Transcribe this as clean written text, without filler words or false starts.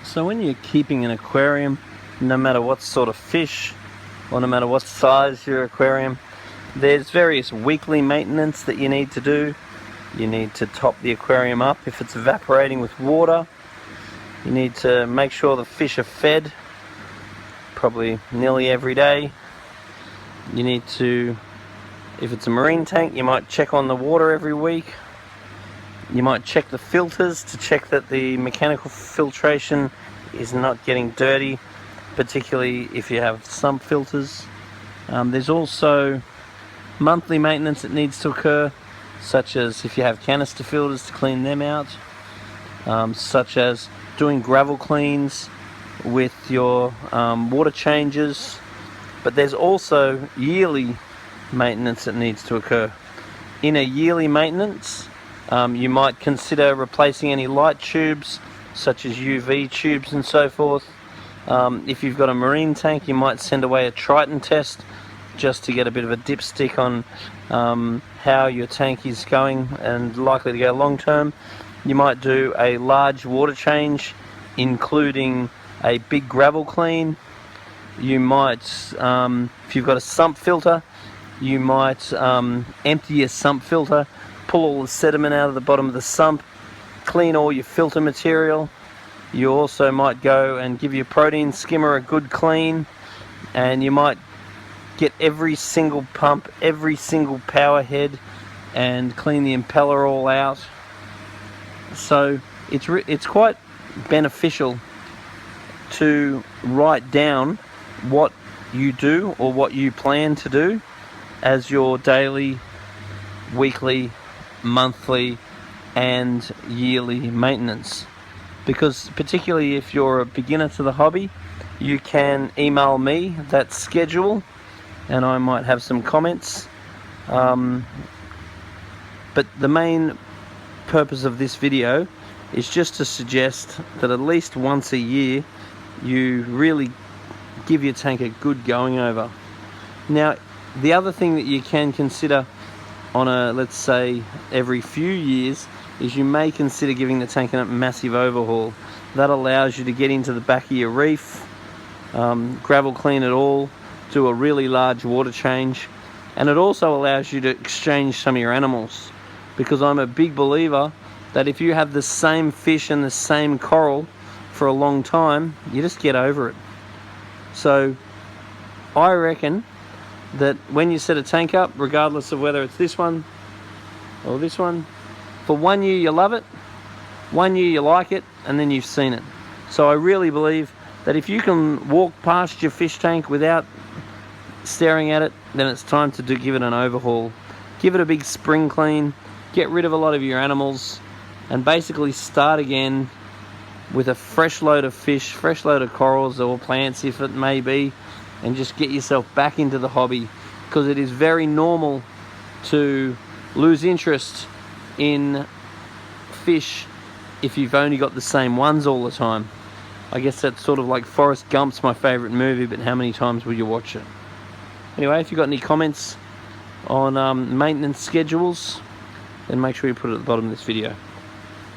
So when you're keeping an aquarium, no matter what sort of fish or no matter what size your aquarium, there's various weekly maintenance that you need to do. You need to top the aquarium up if it's evaporating with water. You need to make sure the fish are fed probably nearly every day. You need to, if it's a marine tank, you might check on the water every week. You might check the filters to check that the mechanical filtration is not getting dirty, particularly if you have sump filters. There's also monthly maintenance that needs to occur, such as if you have canister filters to clean them out, such as doing gravel cleans with your water changes. But there's also yearly maintenance that needs to occur. In a yearly maintenance, you might consider replacing any light tubes such as UV tubes and so forth. If you've got a marine tank, you might send away a Triton test just to get a bit of a dipstick on how your tank is going and likely to go long term. You might do a large water change, including a big gravel clean. You might, if you've got a sump filter, you might empty your sump filter, pull all the sediment out of the bottom of the sump, clean all your filter material. You also might go and give your protein skimmer a good clean, and you might get every single pump, every single power head, and clean the impeller all out. So it's quite beneficial to write down what you do or what you plan to do as your daily, weekly, monthly and yearly maintenance, because particularly if you're a beginner to the hobby, you can email me that schedule and I might have some comments. But the main purpose of this video is just to suggest that at least once a year you really give your tank a good going over. Now, the other thing that you can consider on a, let's say, every few years, is you may consider giving the tank a massive overhaul. That allows you to get into the back of your reef, gravel clean it all, do a really large water change, and it also allows you to exchange some of your animals, because I'm a big believer that if you have the same fish and the same coral for a long time, you just get over it. So I reckon that when you set a tank up, regardless of whether it's this one or this one, for 1 year you love it, 1 year you like it, and then you've seen it. So I really believe that if you can walk past your fish tank without staring at it, then it's time to give it an overhaul. Give it a big spring clean, get rid of a lot of your animals, and basically start again with a fresh load of fish, fresh load of corals or plants if it may be, and just get yourself back into the hobby, because it is very normal to lose interest in fish if you've only got the same ones all the time. I guess that's sort of like Forrest Gump's my favourite movie, but how many times will you watch it? Anyway, if you've got any comments on maintenance schedules, then make sure you put it at the bottom of this video.